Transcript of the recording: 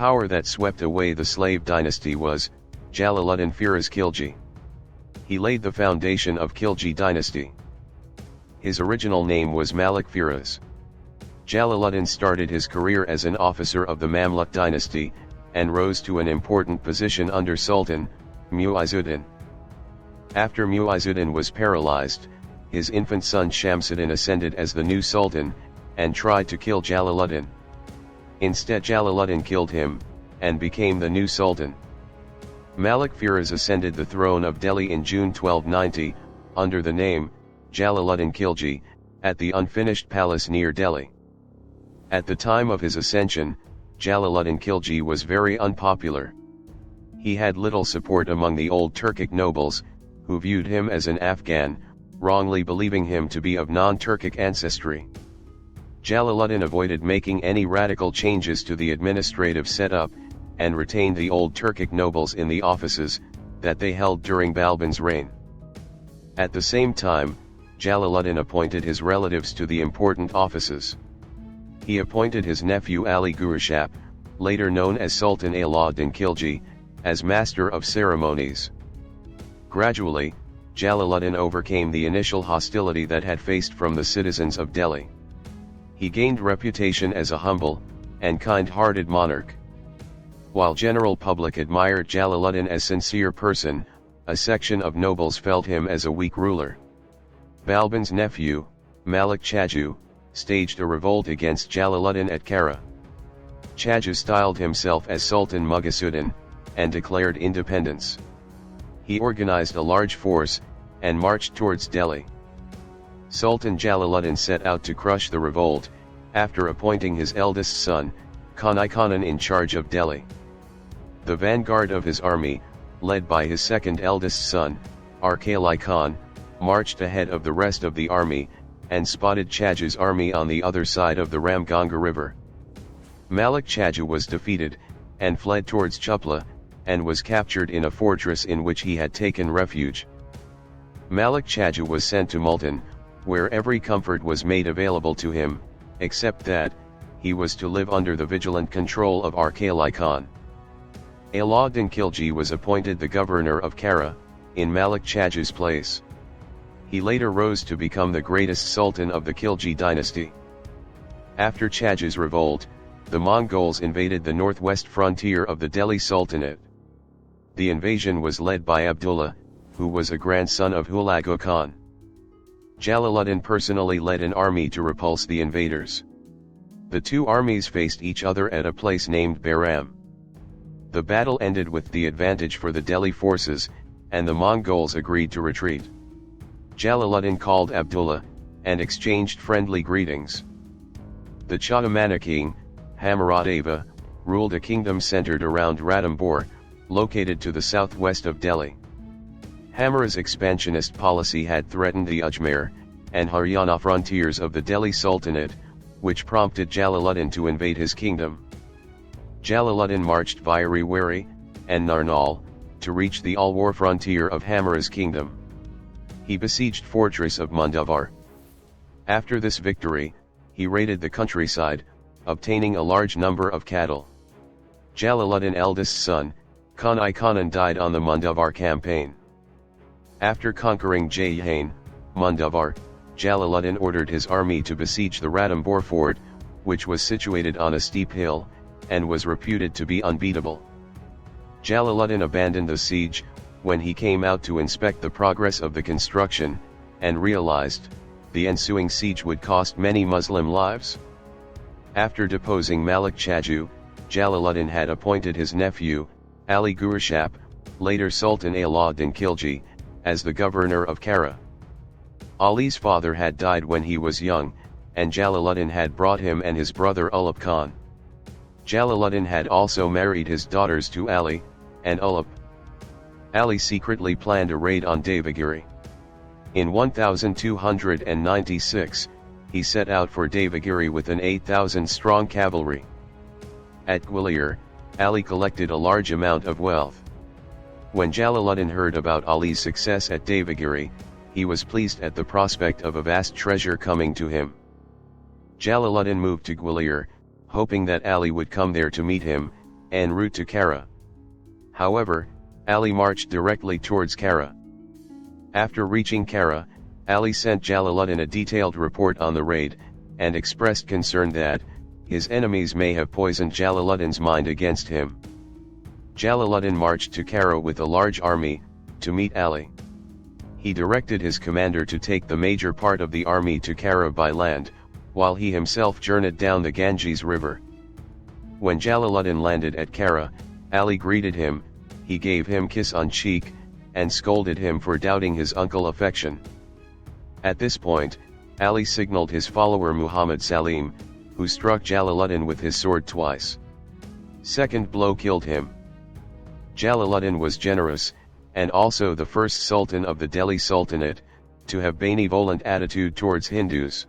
power that swept away the slave dynasty was Jalaluddin Khilji. He laid the foundation of Khalji Dynasty. His original name was Malik Firoz. Jalaluddin started his career as an officer of the Mamluk dynasty, and rose to an important position under Sultan Mu'izzuddin. After Mu'izzuddin was paralyzed, his infant son Shamsuddin ascended as the new sultan, and tried to kill Jalaluddin. Instead Jalaluddin killed him, and became the new sultan. Malik Firoz ascended the throne of Delhi in June 1290, under the name Jalal-ud-din Khalji, at the unfinished palace near Delhi. At the time of his ascension, Jalal-ud-din Khalji was very unpopular. He had little support among the old Turkic nobles, who viewed him as an Afghan, wrongly believing him to be of non-Turkic ancestry. Jalaluddin avoided making any radical changes to the administrative setup, and retained the old Turkic nobles in the offices that they held during Balban's reign. At the same time, Jalaluddin appointed his relatives to the important offices. He appointed his nephew Ali Gurashap, later known as Sultan Jalal-ud-din Khalji, as master of ceremonies. Gradually, Jalaluddin overcame the initial hostility that had faced from the citizens of Delhi. He gained reputation as a humble and kind-hearted monarch. While general public admired Jalaluddin as sincere person, a section of nobles felt him as a weak ruler. Balban's nephew, Malik Chaju, staged a revolt against Jalaluddin at Kara. Chaju styled himself as Sultan Mughisuddin, and declared independence. He organized a large force, and marched towards Delhi. Sultan Jalaluddin set out to crush the revolt, after appointing his eldest son, Khanai Khanan, in charge of Delhi. The vanguard of his army, led by his second eldest son, Arkali Khan, marched ahead of the rest of the army, and spotted Chaju's army on the other side of the Ramganga river. Malik Chaju was defeated, and fled towards Chupla, and was captured in a fortress in which he had taken refuge. Malik Chaju was sent to Multan, where every comfort was made available to him, except that he was to live under the vigilant control of Arkali Khan. Jalal-ud-din Khalji was appointed the governor of Kara, in Malik Chaju's place. He later rose to become the greatest sultan of the Khilji dynasty. After Chaju's revolt, the Mongols invaded the northwest frontier of the Delhi Sultanate. The invasion was led by Abdullah, who was a grandson of Hulagu Khan. Jalaluddin personally led an army to repulse the invaders. The two armies faced each other at a place named Bahram. The battle ended with the advantage for the Delhi forces, and the Mongols agreed to retreat. Jalaluddin called Abdullah, and exchanged friendly greetings. The Chaudhamani king, Hamuradeva, ruled a kingdom centered around Ranthambore, located to the southwest of Delhi. Hamura's expansionist policy had threatened the Ajmer and Haryana frontiers of the Delhi Sultanate, which prompted Jalaluddin to invade his kingdom. Jalaluddin marched via Rewari and Narnaul to reach the Alwar frontier of Hamura's kingdom. He besieged fortress of Mundavar. After this victory, he raided the countryside, obtaining a large number of cattle. Jalaluddin's eldest son, Khanai Khanan, died on the Mundavar campaign. After conquering Jayhane, Mundavar, Jalaluddin ordered his army to besiege the Ranthambore fort, which was situated on a steep hill, and was reputed to be unbeatable. Jalaluddin abandoned the siege, when he came out to inspect the progress of the construction, and realized the ensuing siege would cost many Muslim lives. After deposing Malik Chaju, Jalaluddin had appointed his nephew, Ali Gurashap, later Sultan Jalal-ud-din Khalji, as the governor of Kara. Ali's father had died when he was young, and Jalaluddin had brought him and his brother Ulugh Khan. Jalaluddin had also married his daughters to Ali and Ulugh. Ali secretly planned a raid on Devagiri. In 1296, he set out for Devagiri with an 8,000-strong cavalry. At Gwalior, Ali collected a large amount of wealth. When Jalaluddin heard about Ali's success at Devagiri, he was pleased at the prospect of a vast treasure coming to him. Jalaluddin moved to Gwalior, hoping that Ali would come there to meet him, en route to Kara. However, Ali marched directly towards Kara. After reaching Kara, Ali sent Jalaluddin a detailed report on the raid, and expressed concern that his enemies may have poisoned Jalaluddin's mind against him. Jalaluddin marched to Kara with a large army, to meet Ali. He directed his commander to take the major part of the army to Kara by land, while he himself journeyed down the Ganges River. When Jalaluddin landed at Kara, Ali greeted him, he gave him kiss on cheek, and scolded him for doubting his uncle affection. At this point, Ali signaled his follower Muhammad Salim, who struck Jalaluddin with his sword twice. Second blow killed him. Jalaluddin was generous, and also the first Sultan of the Delhi Sultanate, to have benevolent attitude towards Hindus.